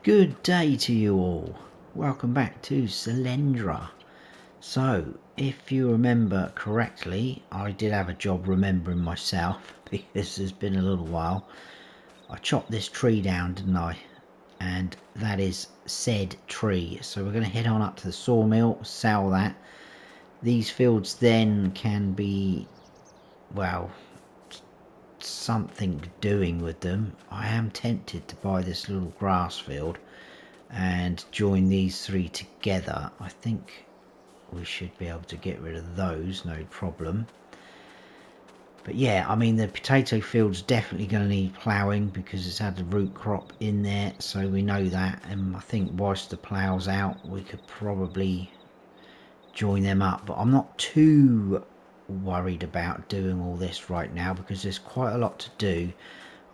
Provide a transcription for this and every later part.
Good day to you all. Welcome back to Selendra. So, if you remember correctly, I did have a job remembering myself because it's been a little while. I chopped this tree down, didn't I? And that is said tree. So we're going to head on up to the sawmill, sell that. These fields then can be, well, something doing with them. I am tempted to buy this little grass field and join these three together. I think we should be able to get rid of those, no problem. But yeah, I mean, the potato field's definitely going to need ploughing because it's had a root crop in there, so we know that. And I think whilst the plough's out, we could probably join them up. But I'm not too worried about doing all this right now because there's quite a lot to do.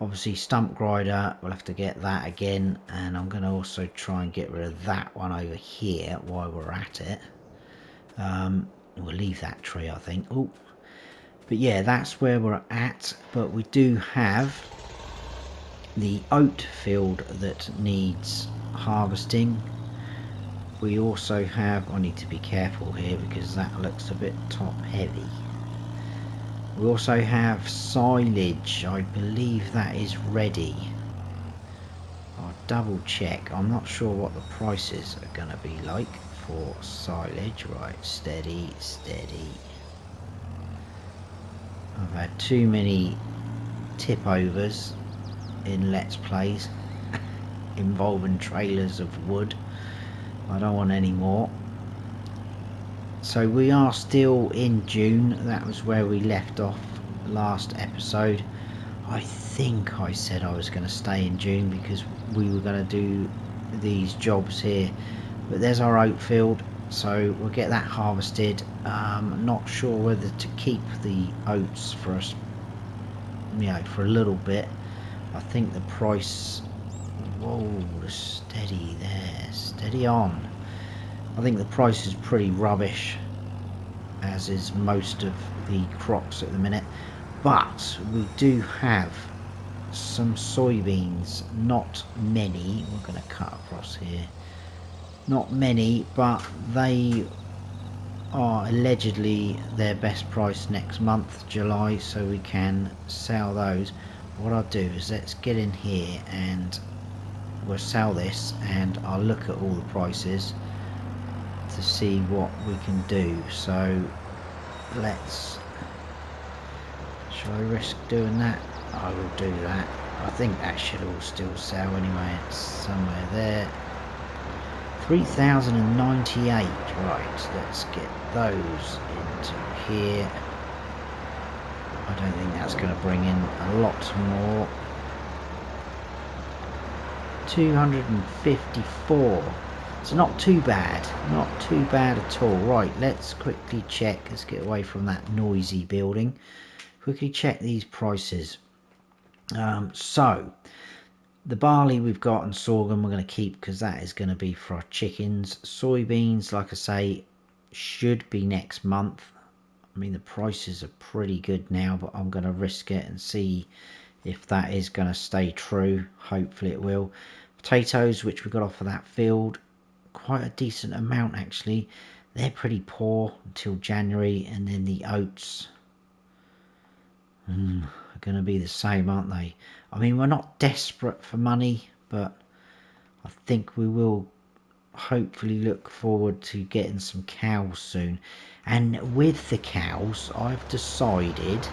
Obviously stump grinder, we'll have to get that again, and I'm going to also try and get rid of that one over here while we're at it. We'll leave that tree, I think. Oh, but yeah, that's where we're at. But we do have the oat field that needs harvesting. We also have, I need to be careful here because that looks a bit top heavy. We also have silage. I believe that is ready. I'll double check. I'm not sure what the prices are going to be like for silage. Right, steady, steady. I've had too many tip overs in Let's Plays involving trailers of wood. I don't want any more. So we are still in June. That was where we left off last episode. I think I said I was going to stay in June because we were going to do these jobs here. But there's our oat field, so we'll get that harvested. Not sure whether to keep the oats for us, for a little bit. I think the price. Whoa, steady there, steady on. I think the price is pretty rubbish, as is most of the crops at the minute. But we do have some soybeans, not many. We're going to cut across here. Not many, but they are allegedly their best price next month, July, so we can sell those. What I'll do is let's get in here and we'll sell this, and I'll look at all the prices to see what we can do. So let's, shall I risk doing that? I will do that. I think that should all still sell anyway. It's somewhere there. 3,098. Right, let's get those into here. I don't think that's going to bring in a lot more. 254. It's not too bad, not too bad at all. Right, let's quickly check. Let's get away from that noisy building. Quickly check these prices. So the barley we've got and sorghum we're going to keep because that is going to be for our chickens. Soybeans, like I say, should be next month. I mean, the prices are pretty good now, but I'm going to risk it and see if that is going to stay true. Hopefully it will. Potatoes, which we got off of that field, quite a decent amount actually. They're pretty poor until January, and then the oats are going to be the same, aren't they? I mean, we're not desperate for money, but I think we will hopefully look forward to getting some cows soon. And with the cows, I've decided,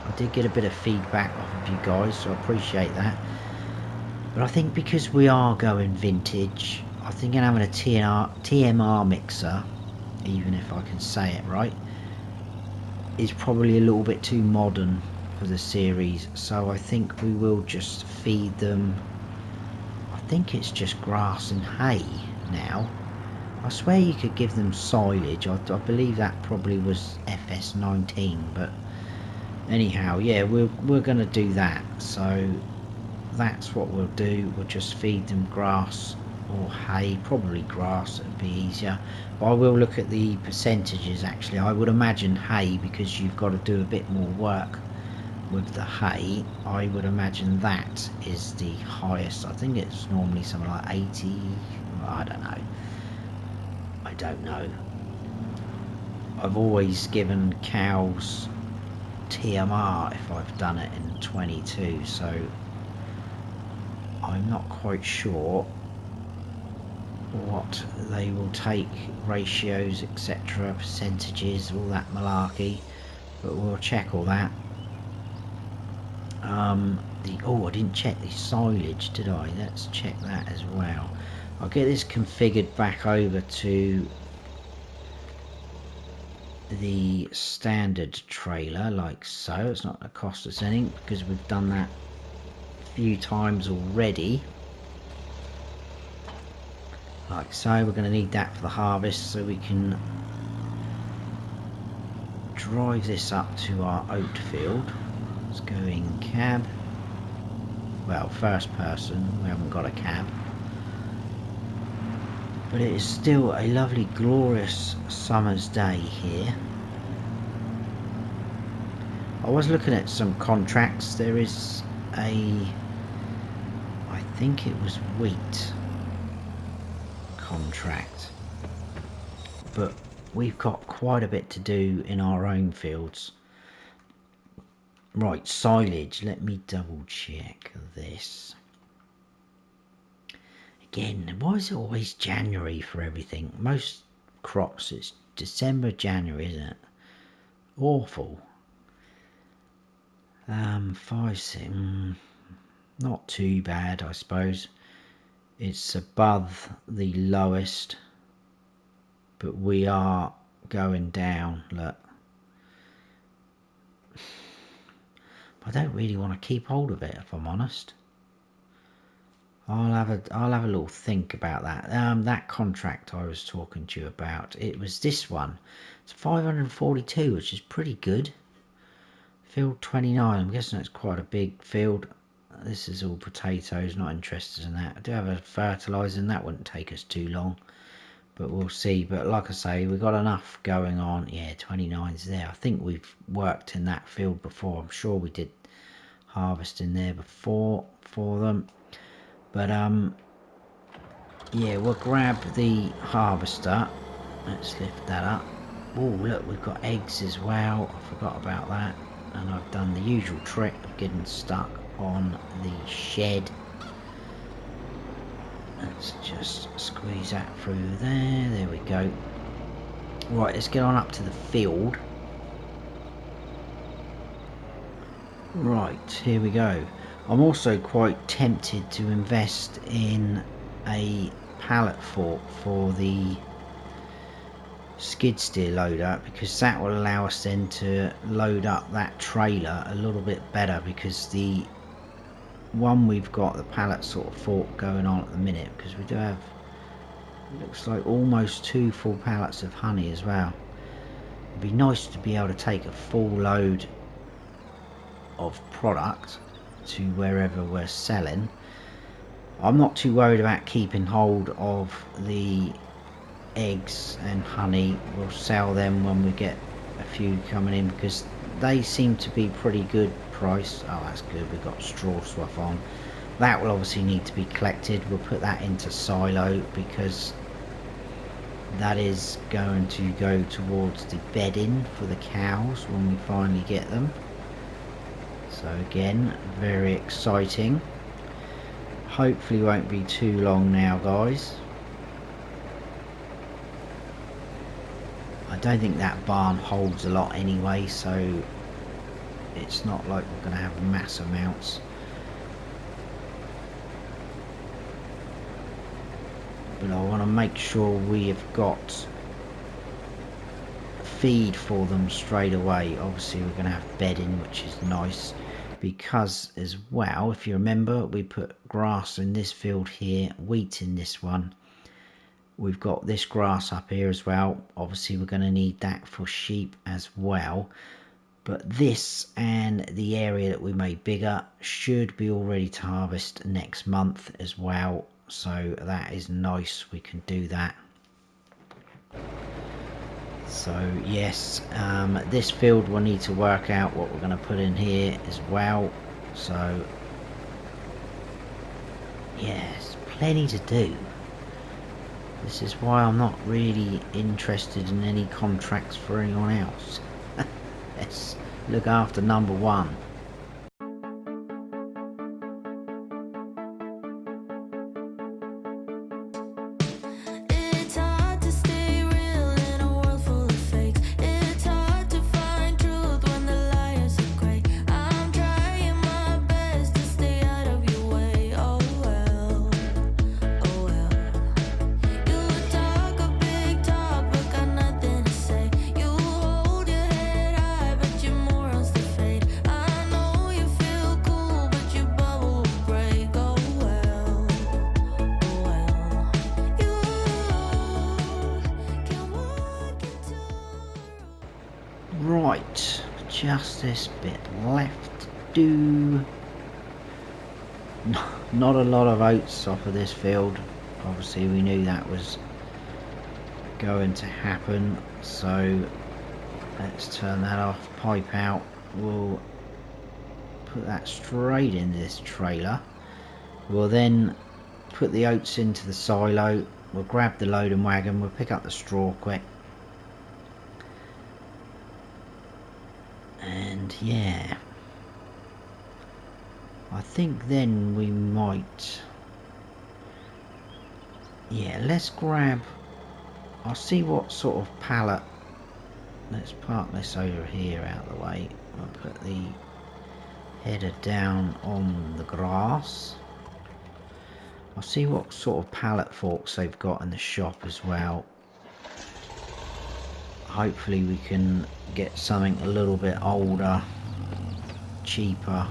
I did get a bit of feedback off of you guys, so I appreciate that, but I think because we are going vintage, I think having a TMR mixer, even if I can say it right, is probably a little bit too modern for the series. So I think we will just feed them, I think it's just grass and hay now. I swear you could give them silage. I believe that probably was FS19, but anyhow, yeah, we're going to do that. So that's what we'll do. We'll just feed them grass or hay, probably grass, it'd be easier. But I will look at the percentages actually. I would imagine hay, because you've got to do a bit more work with the hay, I would imagine that is the highest. I think it's normally something like 80. I don't know. I don't know. I've always given cows TMR if I've done it in 22, so I'm not quite sure what they will take, ratios, etc., percentages, all that malarkey, but we'll check all that. Oh, I didn't check the silage, did I? Let's check that as well. I'll get this configured back over to the standard trailer like so. It's not going to cost us anything because we've done that a few times already. Like so, we're going to need that for the harvest so we can drive this up to our oat field. Let's go in cab. Well, first person, we haven't got a cab. But it is still a lovely, glorious summer's day here. I was looking at some contracts. There is a, I think it was wheat contract. But we've got quite a bit to do in our own fields. Right, silage. Let me double check this. Again, why is it always January for everything? Most crops it's December, January, isn't it? Awful. 5, 6, not too bad, I suppose. It's above the lowest, but we are going down. Look, I don't really want to keep hold of it, if I'm honest. I'll have a little think about that. That contract I was talking to you about, it was this one. It's 542, which is pretty good. Field 29. I'm guessing it's quite a big field. This is all potatoes. Not interested in that. I do have a fertiliser, and that wouldn't take us too long. But we'll see. But like I say, we've got enough going on. Yeah, 29's there. I think we've worked in that field before. I'm sure we did harvest in there before for them. But yeah, we'll grab the harvester. Let's lift that up. Oh, look, we've got eggs as well. I forgot about that. And I've done the usual trick of getting stuck on the shed. Let's just squeeze that through there. There we go. Right, let's get on up to the field. Right, here we go. I'm also quite tempted to invest in a pallet fork for the skid steer loader, because that will allow us then to load up that trailer a little bit better, because the one we've got, the pallet sort of fork going on at the minute, because we do have, it looks like almost 2 full pallets of honey as well. It'd be nice to be able to take a full load of product to wherever we're selling. I'm not too worried about keeping hold of the eggs and honey. We'll sell them when we get a few coming in, because they seem to be pretty good price. Oh, that's good. We've got straw swath on. That will obviously need to be collected. We'll put that into silo, because that is going to go towards the bedding for the cows when we finally get them. So again, very exciting. Hopefully won't be too long now, guys. I don't think that barn holds a lot anyway, so it's not like we're going to have mass amounts. But I want to make sure we have got feed for them straight away. Obviously we're going to have bedding, which is nice, because as well, if you remember, we put grass in this field here, wheat in this one. We've got this grass up here as well. Obviously we're going to need that for sheep as well. But this and the area that we made bigger should be all ready to harvest next month as well. So that is nice, we can do that. So yes, this field we'll need to work out what we're going to put in here as well. So yes, plenty to do. This is why I'm not really interested in any contracts for anyone else. Let's look after number one. Right, just this bit left to do. Not a lot of oats off of this field. Obviously we knew that was going to happen, so let's turn that off, pipe out. We'll put that straight in this trailer. We'll then put the oats into the silo. We'll grab the loading wagon, we'll pick up the straw quick. And yeah, I think then we might, yeah, let's grab, I'll see what sort of pallet. Let's park this over here out of the way. I'll put the header down on the grass. I'll see what sort of pallet forks they've got in the shop as well. Hopefully we can get something a little bit older, cheaper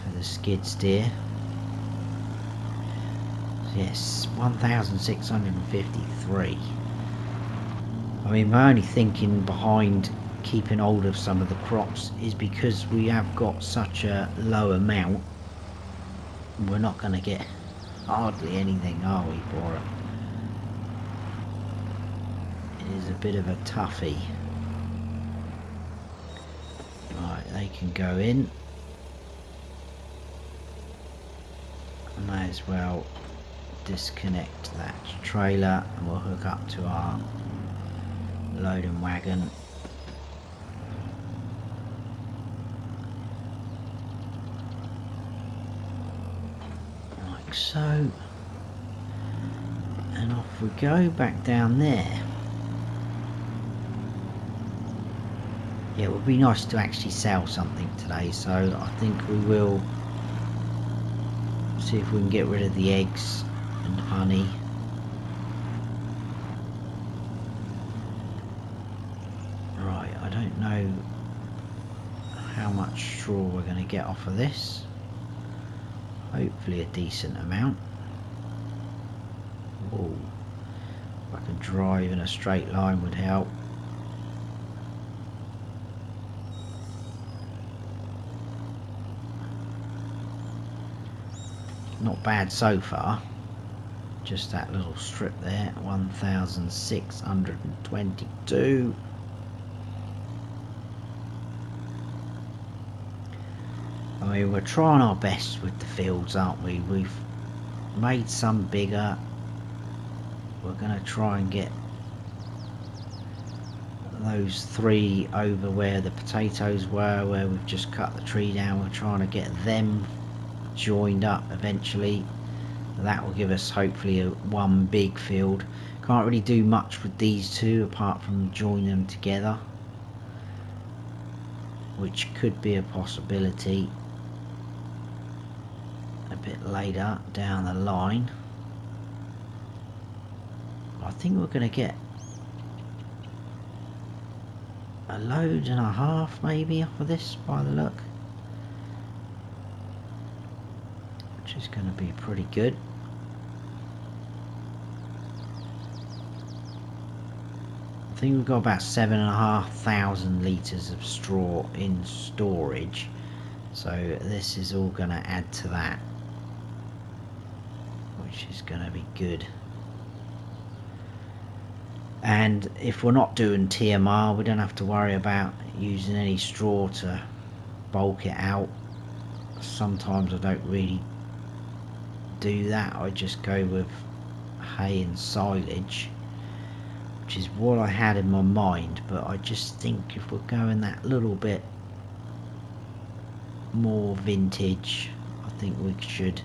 for the skid steer. Yes, 1,653. I mean, my only thinking behind keeping hold of some of the crops is because we have got such a low amount, we're not going to get hardly anything, are we, for it? It is a bit of a toughie. Right, they can go in. I may as well disconnect that trailer and we'll hook up to our loading wagon. Like so. And off we go back down there. Yeah, it would be nice to actually sell something today, so I think we will see if we can get rid of the eggs and honey. Right, I don't know how much straw we're going to get off of this. Hopefully a decent amount. Whoa. If I could drive in a straight line would help. Not bad so far. Just that little strip there, 1,622. I mean, we're trying our best with the fields, aren't we? We've made some bigger. We're going to try and get those three over where the potatoes were, where we've just cut the tree down. We're trying to get them joined up eventually. That will give us hopefully one big field. Can't really do much with these two apart from join them together, which could be a possibility a bit later down the line. I think we're going to get a load and a half maybe off of this by the look, which is going to be pretty good. I think we've got about 7,500 litres of straw in storage, so this is all going to add to that, which is going to be good. And if we're not doing TMR, we don't have to worry about using any straw to bulk it out. Sometimes I don't really do that. I just go with hay and silage, which is what I had in my mind, but I just think if we're going that little bit more vintage, I think we should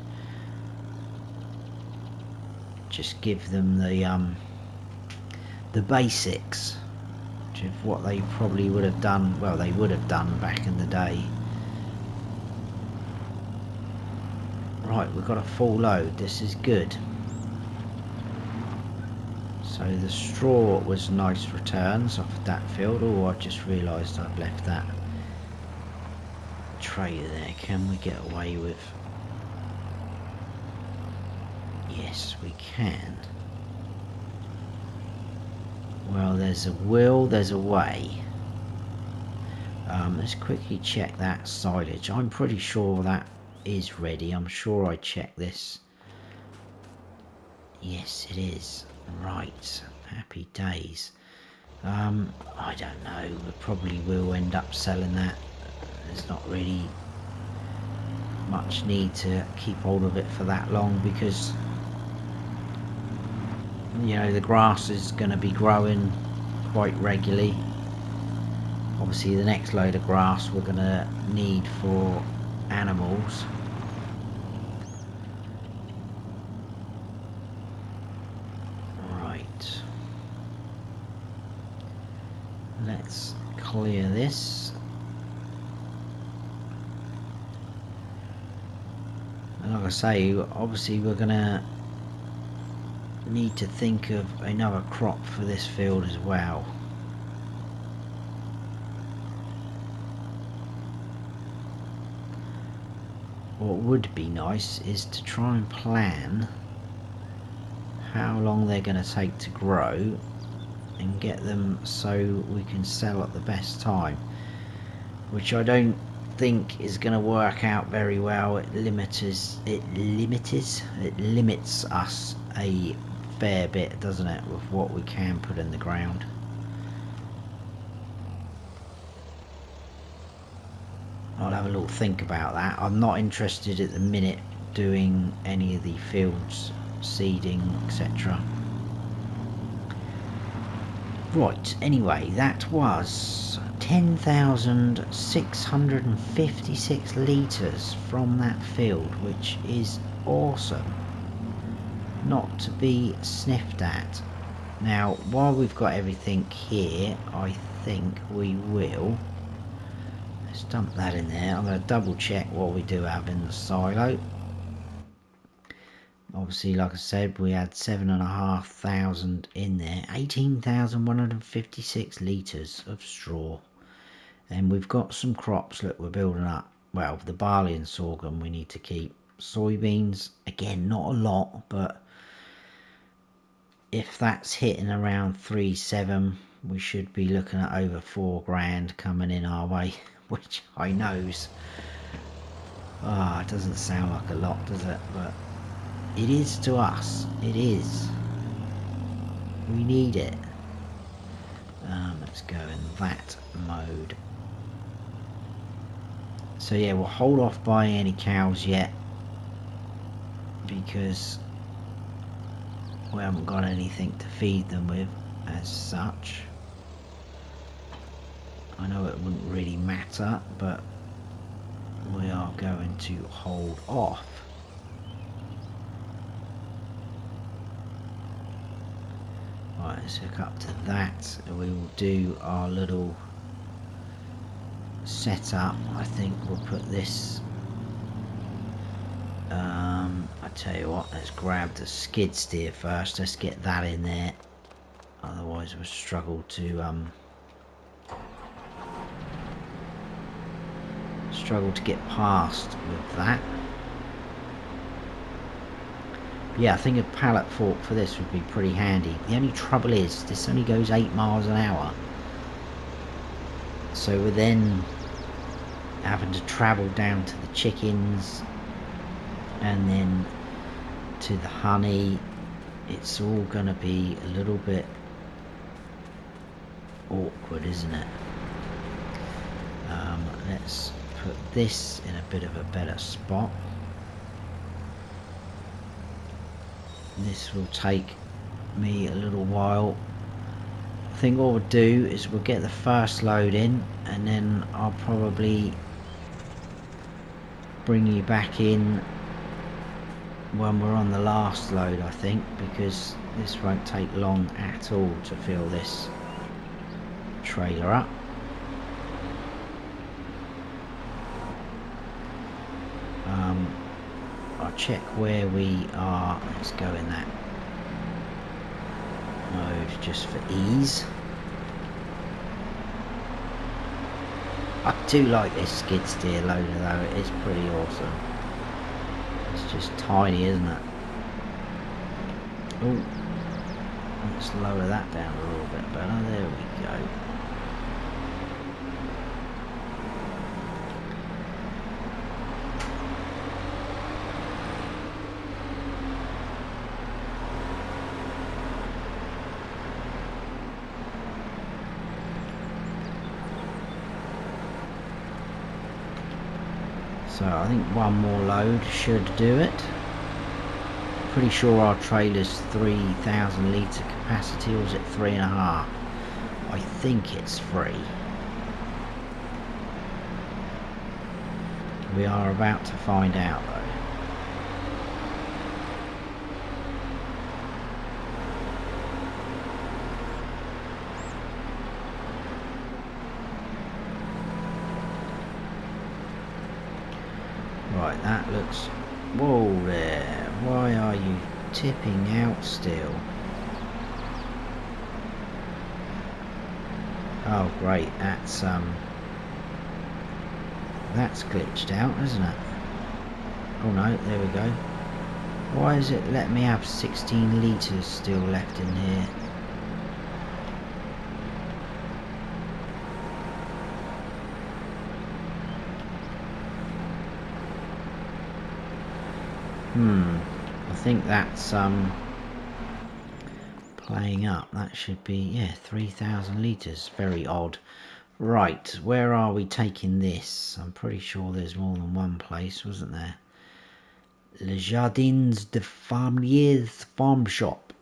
just give them the basics, which is what they probably would have done. Well, they would have done back in the day. Right, we've got a full load. This is good. So the straw was nice returns off that field. Oh, I just realised I've left that tray there. Can we get away with? Yes, we can. Well, there's a will, there's a way. Let's quickly check that silage. I'm pretty sure that is ready. I'm sure I checked this. Yes, it is. Right, happy days. I don't know, we probably will end up selling that. There's not really much need to keep hold of it for that long, because you know the grass is going to be growing quite regularly. Obviously the next load of grass we're going to need for animals. Right, let's clear this. And like I say, obviously we're going to need to think of another crop for this field as well. What would be nice is to try and plan how long they're going to take to grow and get them so we can sell at the best time, which I don't think is going to work out very well. It limits us a fair bit, doesn't it, with what we can put in the ground. I'll have a little think about that. I'm not interested at the minute doing any of the fields, seeding, etc. Right, anyway, that was 10,656 litres from that field, which is awesome. Not to be sniffed at. Now, while we've got everything here, I think we will... Let's dump that in there. I'm going to double check what we do have in the silo. Obviously, like I said, we had 7,500 in there. 18,156 litres of straw. And we've got some crops that we're building up. Well, the barley and sorghum we need to keep. Soybeans, again, not a lot, but if that's hitting around 3.7, we should be looking at over 4 grand coming in our way, which I knows, it doesn't sound like a lot, does it? But it is to us. It is. We need it. Let's go in that mode. So yeah, we'll hold off buying any cows yet, because we haven't got anything to feed them with as such. I know it wouldn't really matter, but we are going to hold off. Right, let's hook up to that, and we will do our little setup. I think we'll put this, I tell you what, let's grab the skid steer first. Let's get that in there, otherwise we'll struggle to get past with that. Yeah, I think a pallet fork for this would be pretty handy. The only trouble is this only goes 8 miles an hour, so we're then having to travel down to the chickens and then to the honey. It's all going to be a little bit awkward, isn't it? Let's put this in a bit of a better spot. This will take me a little while. I think what we'll do is we'll get the first load in, and then I'll probably bring you back in when we're on the last load, I think, because this won't take long at all to fill this trailer up. I'll check where we are. Let's go in that mode just for ease. I do like this skid steer loader though, it is pretty awesome. It's just tiny, isn't it? Oh, let's lower that down a little bit better. There we go. So I think one more load should do it. Pretty sure our trailer's 3,000 litre capacity, or is it 3.5? I think it's 3. We are about to find out though. Right, that looks... Whoa there, why are you tipping out still? Oh great, that's glitched out, isn't it? Oh no, there we go. Why is it letting me have 16 litres still left in here? I think that's playing up. That should be, yeah, 3,000 litres. Very odd. Right, where are we taking this? I'm pretty sure there's more than one place, wasn't there? Le Jardins de Vermeer's farm shop,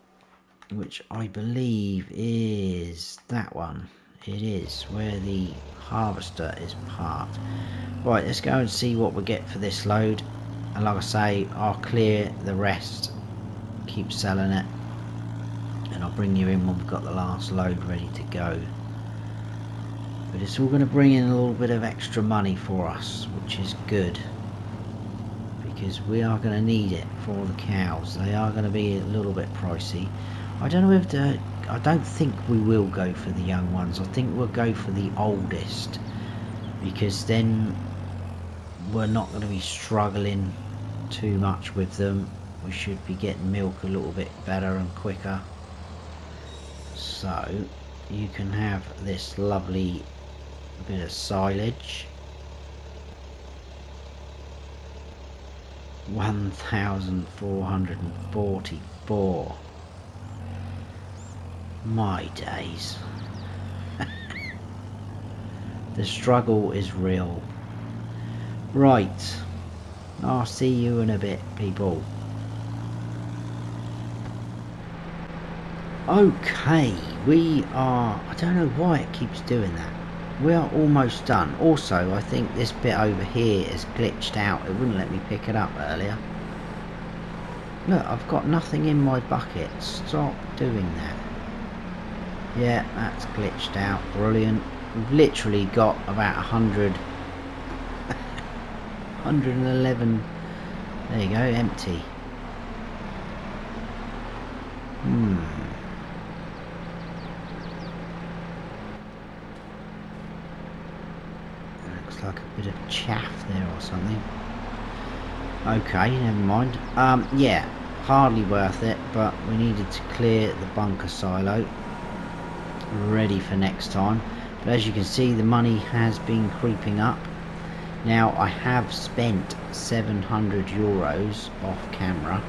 which I believe is that one. It is, where the harvester is parked. Right, let's go and see what we get for this load. And like I say, I'll clear the rest, keep selling it, and I'll bring you in when we've got the last load ready to go. But it's all going to bring in a little bit of extra money for us, which is good, because we are going to need it for the cows. They are going to be a little bit pricey. I don't know if I don't think we will go for the young ones. I think we'll go for the oldest, because then we're not going to be struggling too much with them. We should be getting milk a little bit better and quicker. So you can have this lovely bit of silage. 1,444. My days. The struggle is real. Right, I'll see you in a bit, people. Okay, we are... I don't know why it keeps doing that. We are almost done. Also, I think this bit over here is glitched out. It wouldn't let me pick it up earlier. Look, I've got nothing in my bucket. Stop doing that. Yeah, that's glitched out. Brilliant. We've literally got about 111. There you go, empty. Looks like a bit of chaff there or something. Okay, never mind. Yeah, hardly worth it, but we needed to clear the bunker silo, ready for next time. But as you can see, the money has been creeping up. Now I have spent 700 euros off camera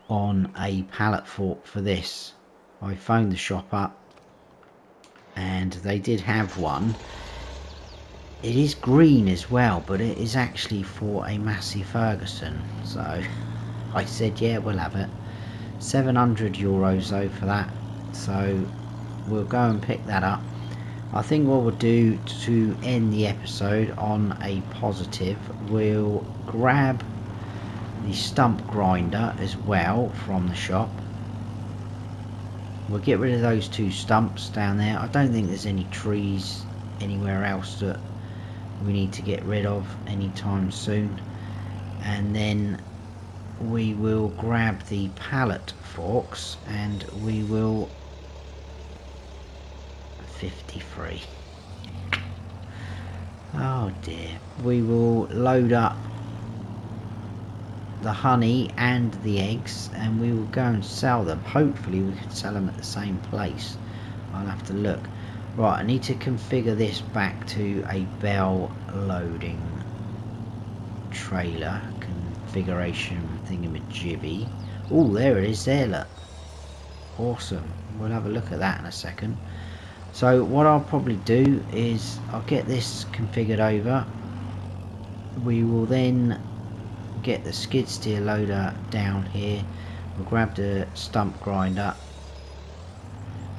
on a pallet fork for this. I phoned the shop up and they did have one. It is green as well, but it is actually for a Massey Ferguson, so I said yeah, we'll have it. €700 though for that, so we'll go and pick that up. I think what we'll do to end the episode on a positive, we'll grab the stump grinder as well from the shop. We'll get rid of those 2 stumps down there. I don't think there's any trees anywhere else that we need to get rid of anytime soon. And then we will grab the pallet forks and we will 53. Oh dear. We will load up the honey and the eggs and we will go and sell them. Hopefully we can sell them at the same place. I'll have to look. Right, I need to configure this back to a bell loading trailer configuration thingamajibby. Oh, there it is there, look. Awesome. We'll have a look at that in a second. So what I'll probably do is I'll get this configured over. We will then get the skid steer loader down here. We'll grab the stump grinder,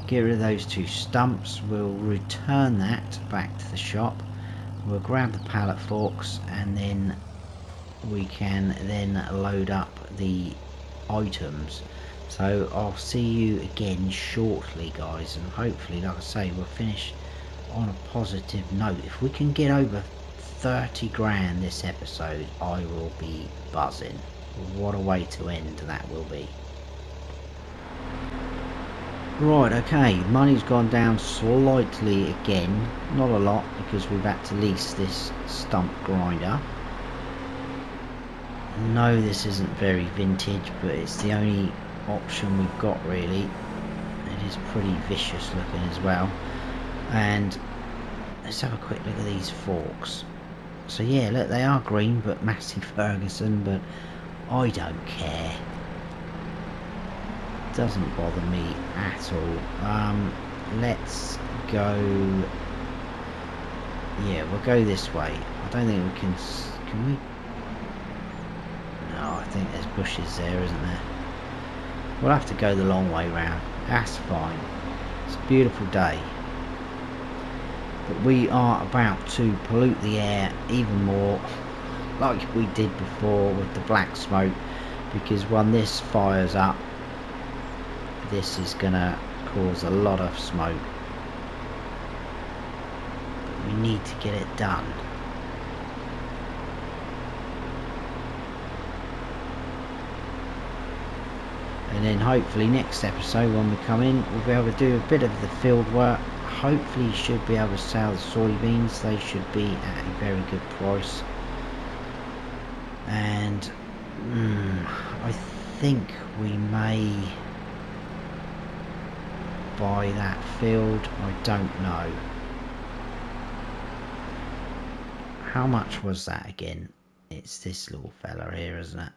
get rid of those 2 stumps. We'll return that back to the shop. We'll grab the pallet forks and then we can then load up the items. So I'll see you again shortly, guys, and hopefully, like I say, we'll finish on a positive note. If we can get over 30 grand this episode, I will be buzzing. What a way to end that will be. Right, okay, money's gone down slightly again, not a lot because we've had to lease this stump grinder. No, this isn't very vintage, but it's the only option we've got really. It is pretty vicious looking as well. And let's have a quick look at these forks. So yeah, look, they are green but Massey Ferguson, but I don't care. Doesn't bother me at all. Let's go. Yeah, we'll go this way. I don't think we can we? No, I think there's bushes there, isn't there? We'll have to go the long way round. That's fine. It's a beautiful day. But we are about to pollute the air even more, like we did before with the black smoke, because when this fires up, this is gonna cause a lot of smoke. But we need to get it done. And then hopefully next episode when we come in, we'll be able to do a bit of the field work. Hopefully should be able to sell the soybeans. They should be at a very good price. And I think we may buy that field. I don't know. How much was that again? It's this little fella here, isn't it?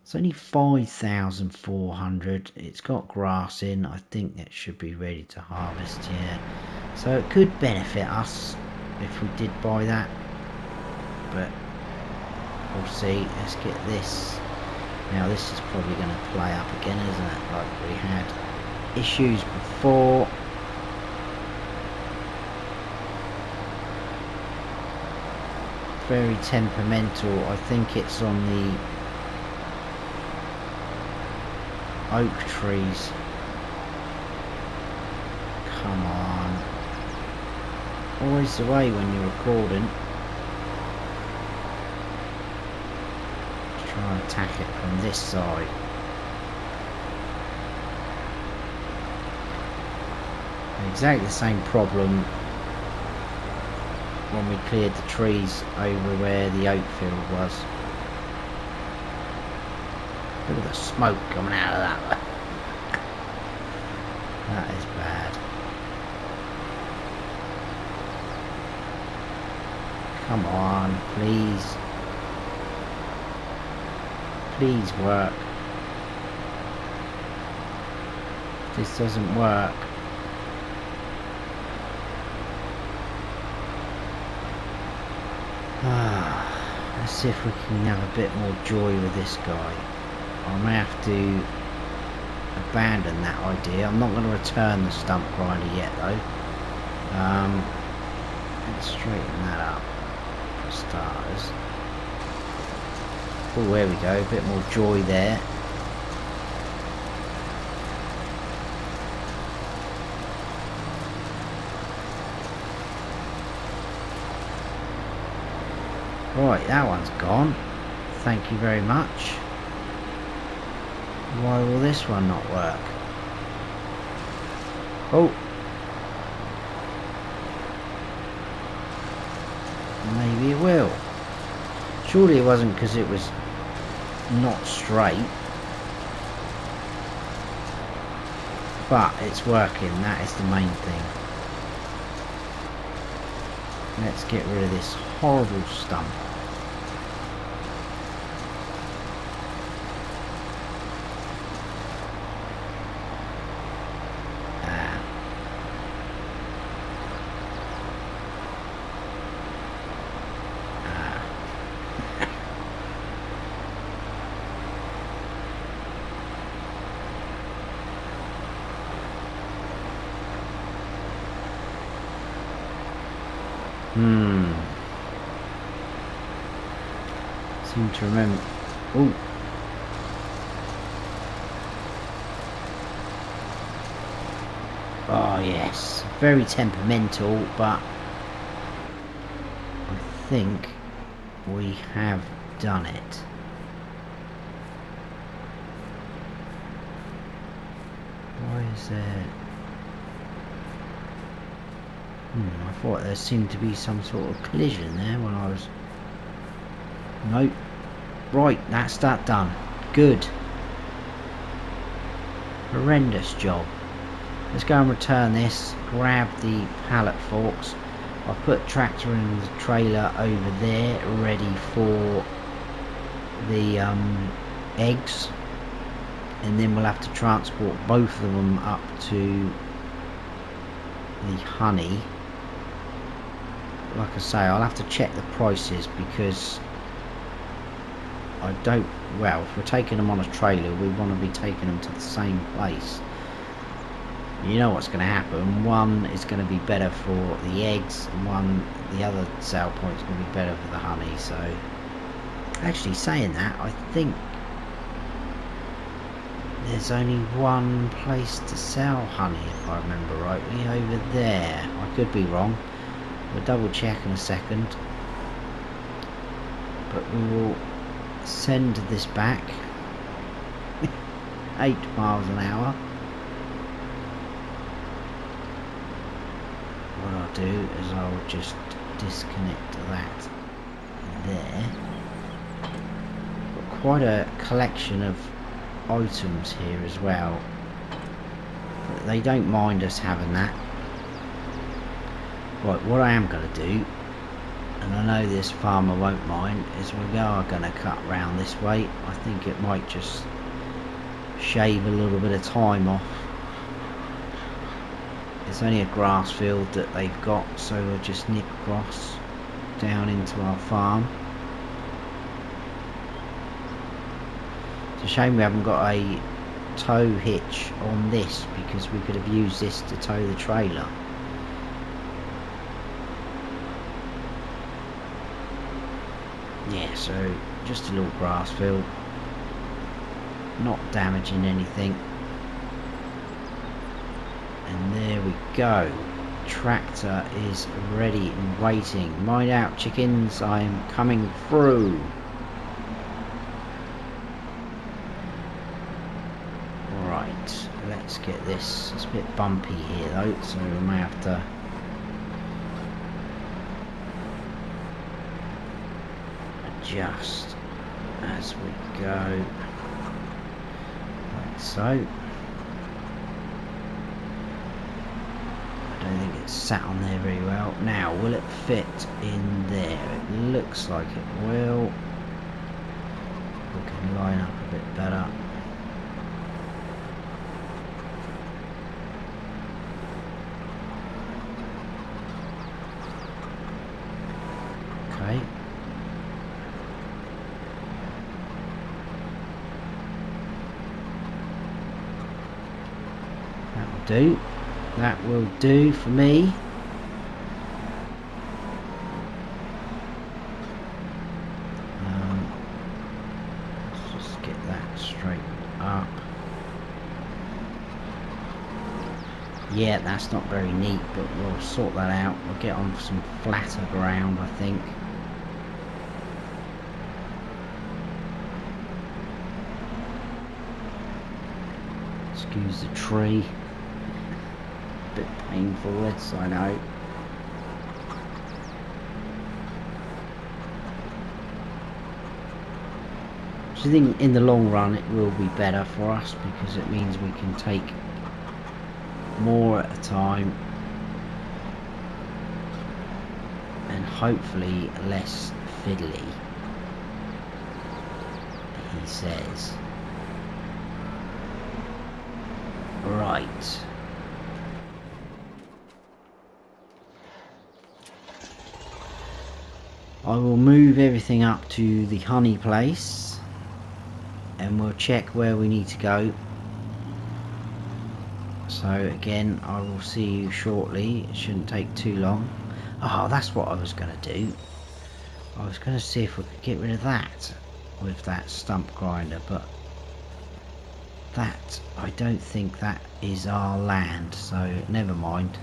It's only 5,400. It's got grass in. I think that should be ready to harvest, yeah. So it could benefit us if we did buy that. But we'll see. Let's get this. Now this is probably going to play up again, isn't it? Like we had issues before. Very temperamental. I think it's on the oak trees. Come on. Always the way when you're recording. Let's try and attack it from this side. Exactly the same problem when we cleared the trees over where the oak field was. Look at the smoke coming out of that. That is bad. Come on, please. Please work. If this doesn't work, Let's see if we can have a bit more joy with this guy. I may have to abandon that idea. I'm not going to return the stump grinder yet though. Let's straighten that up for starters. Oh, there we go, a bit more joy there. Right, that one's gone. Thank you very much. Why will this one not work? Oh. Maybe it will. Surely it wasn't because it was not straight. But it's working, that is the main thing. Let's get rid of this horrible stump. Seem to remember. Oh. Oh yes, very temperamental, but I think we have done it. Why is there? I thought there seemed to be some sort of collision there when I was... Nope. Right, that's that done. Good. Horrendous job. Let's go and return this. Grab the pallet forks. I'll put tractor and the trailer over there ready for the eggs. And then we'll have to transport both of them up to the honey. Like I say, I'll have to check the prices because I don't, well, if we're taking them on a trailer, we want to be taking them to the same place. You know what's going to happen. One is going to be better for the eggs, and the other sale point is going to be better for the honey. So, actually saying that, I think there's only one place to sell honey, if I remember rightly, over there. I could be wrong. We'll double check in a second. But we will send this back 8 miles an hour. What I'll do is I'll just disconnect that there. Got quite a collection of items here as well, but they don't mind us having that. Right, what I am going to do, and I know this farmer won't mind, is we are going to cut round this way. I think it might just shave a little bit of time off. It's only a grass field that they've got, so we'll just nip across down into our farm. It's a shame we haven't got a tow hitch on this, because we could have used this to tow the trailer. Yeah, so just a little grass field, not damaging anything. And there we go. Tractor is ready and waiting. Mind out, chickens, I'm coming through. Right, let's get this. It's a bit bumpy here though, so we may have to adjust as we go, like so. I don't think it's sat on there very well. Now, will it fit in there? It looks like it will. We can line up a bit better. Okay. do. That will do for me. Let's just get that straightened up. Yeah, that's not very neat, but we'll sort that out. We'll get on some flatter ground, I think. Excuse the tree. Bit painful this, I know. I think in the long run it will be better for us because it means we can take more at a time and hopefully less fiddly, he says. Right. I will move everything up to the honey place and we'll check where we need to go. So again, I will see you shortly. It shouldn't take too long. Oh, that's what I was going to do. I was going to see if we could get rid of that with that stump grinder, but that, I don't think that is our land, so never mind.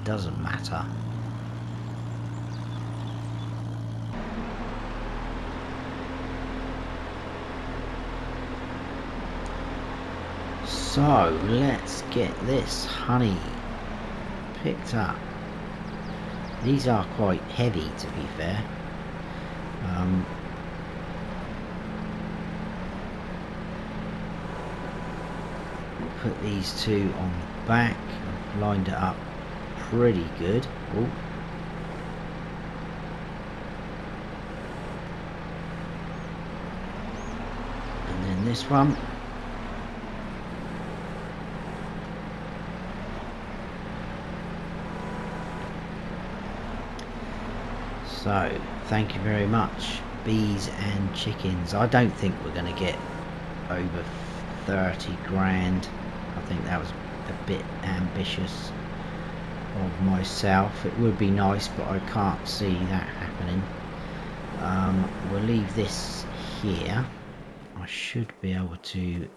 Doesn't matter. So let's get this honey picked up. These are quite heavy, to be fair. Put these two on the back. I've lined it up pretty good. Ooh. And then this one. So, thank you very much, bees and chickens. I don't think we're going to get over 30 grand. I think that was a bit ambitious of myself. It would be nice, but I can't see that happening. We'll leave this here. I should be able to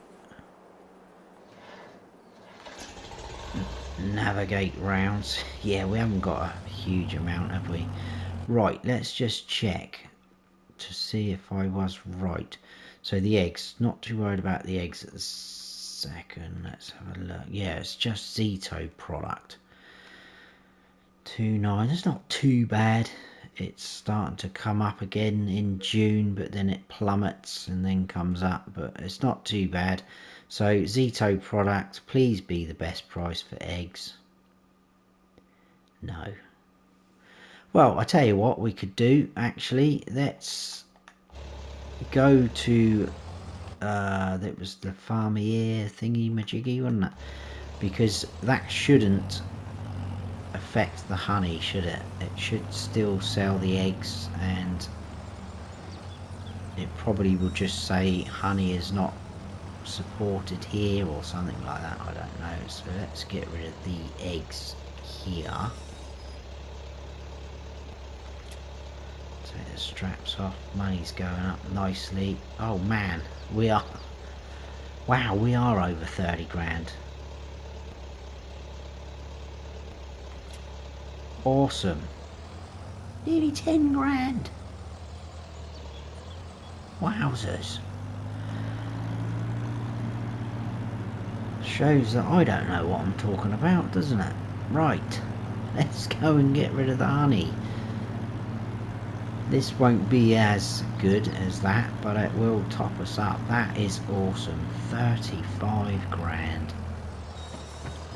navigate round. Yeah, we haven't got a huge amount, have we? Right, let's just check to see if I was right. So the eggs, not too worried about the eggs at the second. Let's have a look. Yeah, it's just Zeto product. 2.9, it's not too bad. It's starting to come up again in June, but then it plummets and then comes up, but it's not too bad. So Zeto product, please be the best price for eggs. No. Well, I tell you what we could do, actually. Let's go to, that was the Vermeer thingy-majiggy, wasn't it? Because that shouldn't affect the honey, should it? It should still sell the eggs, and it probably will just say honey is not supported here or something like that. I don't know. So let's get rid of the eggs here. Take the straps off. Money's going up nicely. Oh man, we are, wow, we are over 30 grand. Awesome. Nearly 10 grand. Wowzers. Shows that I don't know what I'm talking about, doesn't it? Right, let's go and get rid of the honey. This won't be as good as that, but it will top us up. That is awesome. 35 grand.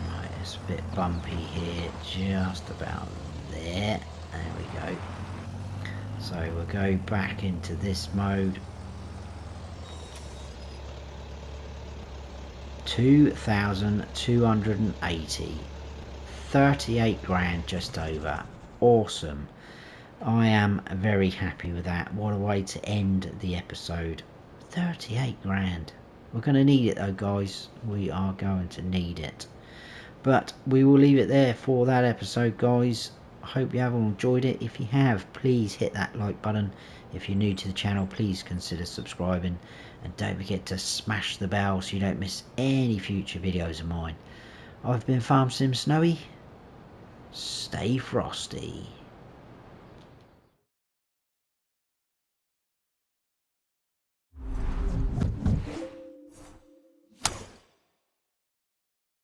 Right, it's a bit bumpy here, just about there. There we go. So we'll go back into this mode. 2,280. 38 grand just over. Awesome. I am very happy with that. What a way to end the episode. 38 grand. We're going to need it though, guys. We are going to need it. But we will leave it there for that episode, guys. I hope you have all enjoyed it. If you have, please hit that like button. If you're new to the channel, please consider subscribing, and don't forget to smash the bell so you don't miss any future videos of mine. I've been Farm Sim Snowy. Stay frosty.